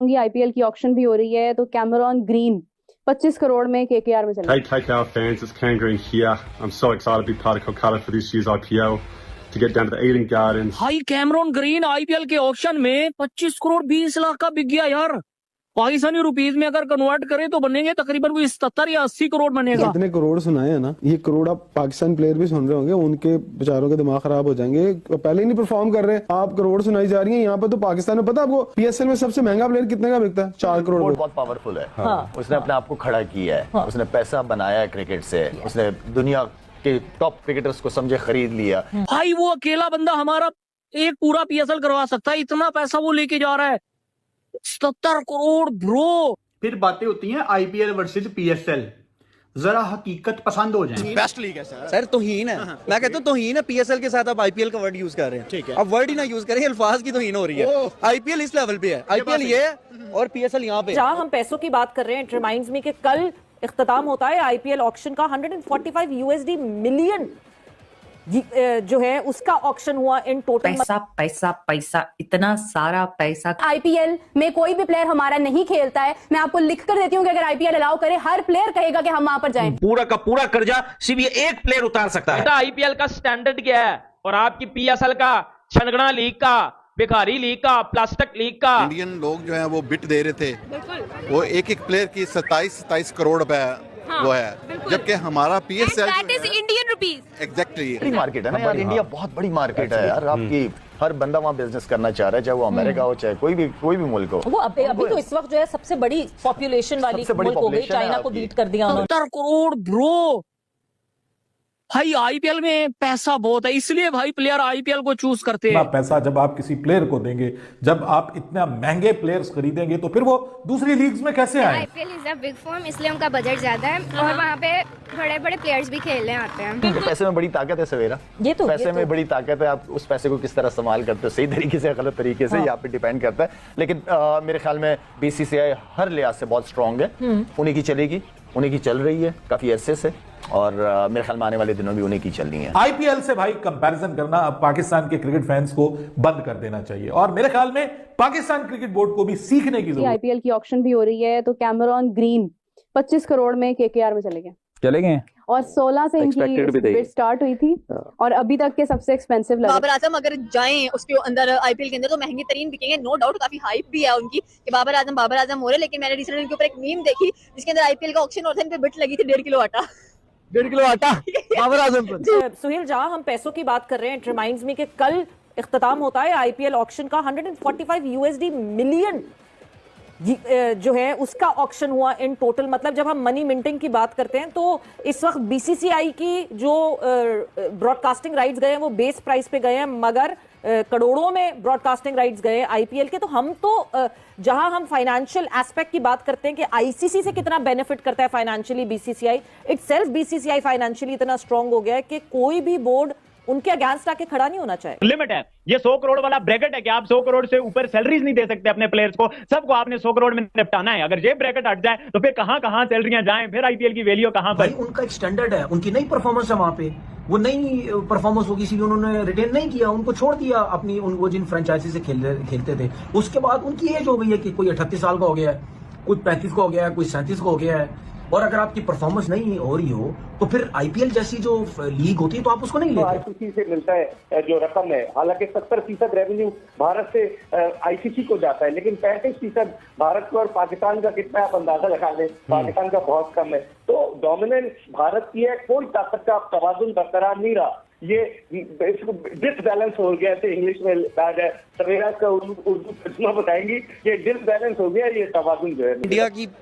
IPL की auction भी हो रही है तो कैमरॉन ग्रीन 25 करोड़ में केकेआर में चले। Hey KKR fans, it's Cam Green here. I'm so excited to be part of Kolkata for this year's IPL, to get down to the Eden Gardens. भाई कैमरॉन ग्रीन आईपीएल के auction में 25 करोड़ 20 लाख का बिक गया यार। Pakistani rupees में अगर convert करे तो बनेंगे तकरीबन कोई 77 या 80 करोड़ बनेगा। इतने करोड़ सुनाए हैं ना, ये करोड़ आप पाकिस्तान प्लेयर भी सुन रहे होंगे, उनके बेचारों के दिमाग खराब हो जाएंगे। पहले ही नहीं परफॉर्म कर रहे, आप करोड़ सुनाई जा रही हैं। यहाँ पे तो पाकिस्तान में पता आपको पीएसएल में सबसे महंगा प्लेयर कितने का बिकता है? 4 करोड़। बहुत पावरफुल है। उसने अपने आप को खड़ा किया है, उसने पैसा बनाया है क्रिकेट से, उसने दुनिया के टॉप क्रिकेटर्स को समझे खरीद लिया। भाई वो अकेला बंदा हमारा एक पूरा पीएसएल करवा सकता है, इतना पैसा वो लेके जा रहा है। 77 करोड़ ब्रो। फिर बातें होती हैं आईपीएल वर्सेस पीएसएल, जरा हकीकत पसंद हो जाए। बेस्ट लीग है सर तौहीन है। मैं कहता हूँ तौहीन है। पीएसएल के साथ आप आईपीएल का वर्ड यूज कर रहे हैं, ठीक है? अब वर्ड ही ना यूज करें, अल्फाज की तौहीन हो रही है। आईपीएल इस लेवल पे है, आईपीएल ये है और पीएसएल यहाँ पे। जहाँ हम पैसों की बात कर रहे हैं, इट रिमाइंड्स मी कि कल इख्तिताम होता है आईपीएल ऑक्शन का। 145 यूएसडी मिलियन जो है उसका ऑक्शन हुआ इन टोटल। पैसा पैसा पैसा, इतना सारा पैसा। आईपीएल में कोई भी प्लेयर हमारा नहीं खेलता है। मैं आपको लिख कर देती हूँ कि अगर आईपीएल अलाउ करे, हर प्लेयर कहेगा कि हम वहां पर जाएं। पूरा का पूरा कर्जा सिर्फ ये एक प्लेयर उतार सकता है। आईपीएल का स्टैंडर्ड क्या है और आपकी पीएसएल का, छनगना लीग का, भिखारी लीग का, प्लास्टिक लीग का। इंडियन लोग जो है वो बिट दे रहे थे, वो एक एक प्लेयर की 27 करोड़ रुपए वो है, जबकि हमारा पीएसएल इंडियन रुपीज एग्जैक्टली बड़ी मार्केट है ना यार। इंडिया बहुत बड़ी मार्केट है यार। आपकी हर बंदा वहाँ बिजनेस करना चाह रहा है, चाहे वो अमेरिका हो, चाहे कोई भी मुल्क हो। वो अभी तो इस वक्त जो है सबसे बड़ी पॉपुलेशन वाली मुल्क हो गई, चाइना को बीट कर दिया उन्होंने। 70 करोड़ ब्रो। भाई आईपीएल में पैसा बहुत है, इसलिए भाई प्लेयर आईपीएल को चूज करते हैं। पैसा जब आप किसी प्लेयर को देंगे, जब आप इतना महंगे प्लेयर्स खरीदेंगे, तो फिर वो दूसरी लीग्स में कैसे आए? IPL is a big firm, इसलिए उनका बजट ज्यादा है और वहाँ पे बड़े बड़े प्लेयर्स भी खेलने आते हैं। तो पैसे में बड़ी ताकत है सवेरा, पैसे में बड़ी ताकत है। आप उस पैसे को किस तरह इस्तेमाल करते हो, सही तरीके से गलत तरीके से, यहाँ पे डिपेंड करता है। लेकिन मेरे ख्याल में बीसीसीआई हर लिहाज से बहुत स्ट्रांग है। उन्हीं की चलेगी, उन्हीं की चल रही है काफी अरसे से, और मेरे ख्याल में आने वाले दिनों भी उन्हीं की चलनी है। आईपीएल से भाई कंपैरिजन करना अब पाकिस्तान के क्रिकेट फैंस को बंद कर देना चाहिए, और मेरे ख्याल में पाकिस्तान क्रिकेट बोर्ड को भी सीखने की जरूरत है। आईपीएल की ऑक्शन भी हो रही है तो कैमरॉन ग्रीन 25 करोड़ में केकेआर में चले गए और 16 से इनकी बिड स्टार्ट हुई थी और अभी तक के सबसे एक्सपेंसिव लगे। बाबर आजम अगर जाएं उसके अंदर आईपीएल के अंदर तो महंगे तरीन बिकेंगे, नो डाउट। काफी हाइप भी है उनकी कि बाबर आजम हो रहे। लेकिन मैंने रिसेंटली उनके ऊपर एक मीम देखी जिसके अंदर आईपीएल का ऑक्शन होता है, इन पे बिट लगी थी 1.5 किलो आटा। 1.5 किलो आटा बाबर आजम पर। सुहेल, जहाँ हम पैसों की बात कर रहे हैं, इट रिमाइंड्स मी कि कल इख्तिताम होता है आईपीएल ऑक्शन का। 145 यूएसडी मिलियन जो है उसका ऑक्शन हुआ इन टोटल। मतलब जब हम मनी मिंटिंग की बात करते हैं तो इस वक्त बीसीसीआई की जो ब्रॉडकास्टिंग राइट्स गए हैं वो बेस प्राइस पे गए हैं, मगर करोड़ों में ब्रॉडकास्टिंग राइट्स गए हैं आईपीएल के। तो हम तो जहां हम फाइनेंशियल एस्पेक्ट की बात करते हैं कि आईसीसी से कितना बेनिफिट करता है financially BCCI, itself BCCI financially इतना स्ट्रांग हो गया है कि कोई भी बोर्ड उनके अगेंस्ट आके खड़ा नहीं होना चाहिए। लिमिट है, ये 100 करोड़ वाला ब्रैकेट है कि आप 100 करोड़ से ऊपर सैलरीज नहीं दे सकते अपने प्लेयर्स को, सबको आपने 100 करोड़ में निपटाना है। अगर ये ब्रैकेट हट जाए तो फिर कहां सैलरियां जाएं, फिर आईपीएल की वैल्यू कहां पर? उनका एक स्टैंडर्ड है, उनकी नई परफॉर्मेंस है वहां पे, वो नई परफॉर्मेंस होगी, इसीलिए उन्होंने रिटेन नहीं किया, उनको छोड़ दिया अपनी वो जिन फ्रेंचाइजी से खेलते थे। उसके बाद उनकी एज हो गई है कि कोई 38 साल का हो गया है, कोई 35 का हो गया है, कोई 37 का हो गया है। और अगर आपकी परफॉर्मेंस नहीं हो रही हो तो फिर आईपीएल जैसी जो लीग होती है तो आप उसको नहीं लेते। आईसीसी से मिलता है जो रकम है, हालांकि 70% रेवेन्यू भारत से आईसीसी को जाता है, लेकिन 35% भारत को, और पाकिस्तान का कितना आप अंदाजा लगा लें, पाकिस्तान का बहुत कम है। तो डोमिनेंस भारत की है, कोई ताकत का तवाजुन बरकरार नहीं रहा। ये डिसबैलेंस हो गया, ऐसे इंग्लिश में बैड है, सवेरा का उर्दू तर्जुमा बताएंगी, ये डिसबैलेंस हो गया, ये तवाजुन जो है।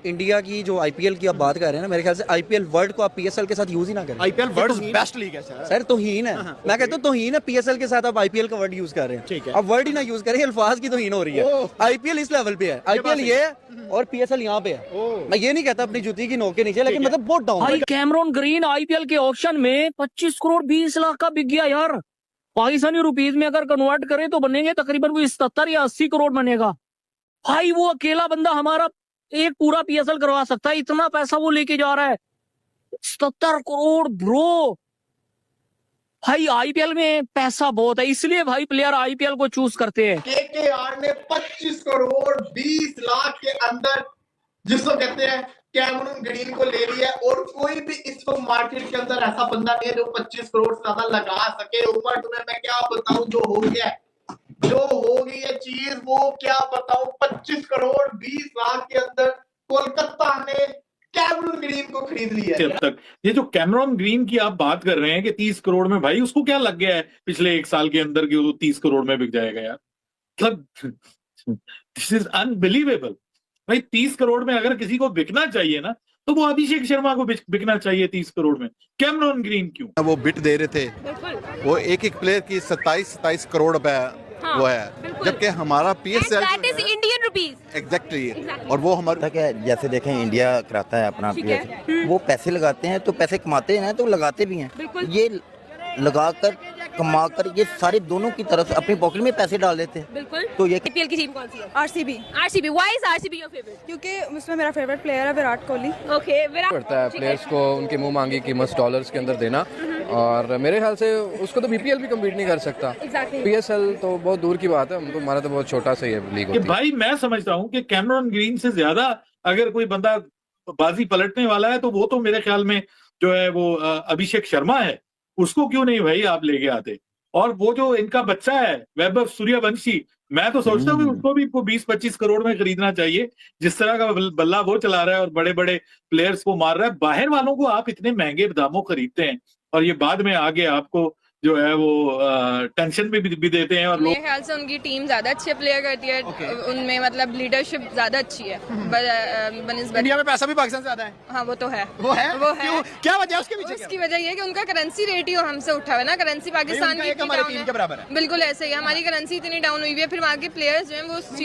इंडिया की जो आईपीएल की आप बात कर रहे हैं ना, मेरे ख्याल से आईपीएल वर्ड को आप पीएसएल के साथ यूज ही ना करें। आईपीएल वर्ड बेस्ट लीग है सर तौहीन है। मैं कहता हूँ तौहीन है। पीएसएल के साथ आप आईपीएल का वर्ड यूज कर रहे हैं, ठीक है? अब वर्ड ही ना यूज करें, अल्फाज की तौहीन हो रही है। आईपीएल इस लेवल पे है, आईपीएल ये है और पीएसएल यहाँ पे है। मैं ये नहीं कहता अपनी जूती की नोक के नीचे, लेकिन मतलब बहुत डाउन। भाई कैमरॉन ग्रीन आईपीएल के ऑक्शन में 25 करोड़ 20 लाख का बिक गया यार। पाकिस्तानी रुपीस में अगर कन्वर्ट करे तो बनेंगे तकरीबन कोई 77 या 80 करोड़ बनेगा। भाई वो अकेला बंदा हमारा एक पूरा पीएसएल करवा सकता है, इतना पैसा वो लेके जा रहा है। 77 करोड़ ब्रो। भाई आईपीएल में पैसा बहुत है, इसलिए भाई प्लेयर आईपीएल को चूज करते हैं। केकेआर ने 25 करोड़ 20 लाख के अंदर जिसको कहते हैं कैमरून ग्रीन को ले लिया, और कोई भी इस वक्त मार्केट के अंदर ऐसा बंदा नहीं है जो 25 करोड़ से ज्यादा लगा सके। ऊपर तुम्हें मैं क्या बताऊं जो हो गया, जो हो गई है चीज वो क्या बताऊं। 25 करोड़ 20 लाख के अंदर कोलकाता ने कैमरून ग्रीन को खरीद लिया है। अब तक ये जो कैमरून ग्रीन की आप बात कर रहे हैं कि 30 करोड़ में, भाई उसको क्या लग गया है पिछले 1 साल के अंदर कि वो 30 करोड़ में बिक जाएगा यार? मतलब दिस इज अनबिलीवेबल। भाई 30 करोड़ में अगर किसी को बिकना चाहिए ना तो वो अभिषेक शर्मा को बिकना चाहिए 30 करोड़ में, कैमरून ग्रीन क्यों? वो बिट दे रहे थे, वो एक प्लेयर की 27 करोड़ रुपए वो है, जबकि हमारा PSL इंडियन रुपीज एग्जैक्टली, और वो हमारा क्या, जैसे देखें इंडिया कराता है अपना PSL, वो पैसे लगाते हैं तो पैसे कमाते हैं तो लगाते भी हैं, ये लगाकर कमाकर ये सारे दोनों की तरफ अपनी पॉकेट में पैसे डाल देते हैं। बिल्कुल। तो ये आईपीएल की टीम कौन सी है? RCB. Why is RCB your favourite? क्योंकि उसमें मेरा फेवरेट प्लेयर है विराट कोहली। ओके, विराट पड़ता है प्लेयर्स को उनके मुंह मांगी कीमत डॉलर्स के अंदर देना, और मेरे ख्याल से उसको तो BPL भी कम्पीट नहीं कर सकता। PSL तो बहुत दूर की बात है, हमको हमारा तो बहुत छोटा सा ही है लीग। भाई मैं समझता हूँ कि कैमरून ग्रीन से ज्यादा अगर कोई बंदा बाजी पलटने वाला है तो वो तो मेरे ख्याल में जो है वो अभिषेक शर्मा है, उसको क्यों नहीं भाई आप लेके आते? और वो जो इनका बच्चा है वैभव सूर्यवंशी, मैं तो सोचता हूँ उसको भी 20-25 करोड़ में खरीदना चाहिए। जिस तरह का बल्ला वो चला रहा है और बड़े बड़े प्लेयर्स को मार रहा है, बाहर वालों को आप इतने महंगे दामों खरीदते हैं और ये बाद में आगे आपको जो है वो टेंशन भी देते हैं। और मेरे ख्याल से उनकी टीम ज्यादा अच्छे प्लेयर करती है, उनमें मतलब लीडरशिप ज्यादा अच्छी है। इंडिया में पैसा भी पाकिस्तान से ज्यादा है। हाँ वो तो है। वो है क्या वजह है उसके पीछे? उसकी वजह ये है कि उनका करेंसी रेट ही हमसे उठा हुआ है ना, करेंसी पाकिस्तान की हमारी टीम के बराबर है। बिल्कुल ऐसे ही हमारी करेंसी इतनी डाउन हुई है, फिर वहाँ के प्लेयर्स जो है वो उस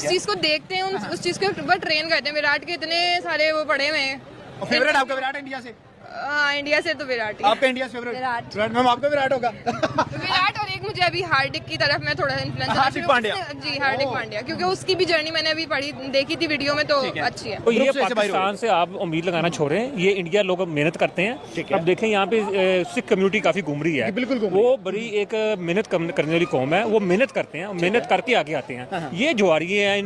चीज को देखते हैं, उस चीज के ऊपर ट्रेन करते हैं। विराट के इतने सारे वो पड़े हुए हैं। फेवरेट आपका विराट इंडिया से? हाँ इंडिया से तो विराट ही। आपका इंडिया से फेवरेट? विराट मैम आपका विराट होगा? विराट, और एक मुझे अभी हार्दिक की तरफ में थोड़ा इन्फ्लुएंस। हार्दिक पांड्या जी, हार्दिक पांड्या, क्योंकि उसकी भी जर्नी मैंने अभी देखी थी वीडियो में, तो अच्छी है। तो ये पाकिस्तान से आप उम्मीद लगाना छोड़ रहे हैं, ये इंडिया लोग मेहनत करते हैं। अब देखें यहाँ पे सिख कम्युनिटी काफी घूम रही है, वो बड़ी एक मेहनत करने वाली कौम है, वो मेहनत करते हैं, मेहनत करके आगे आते हैं। ये जुआरी है,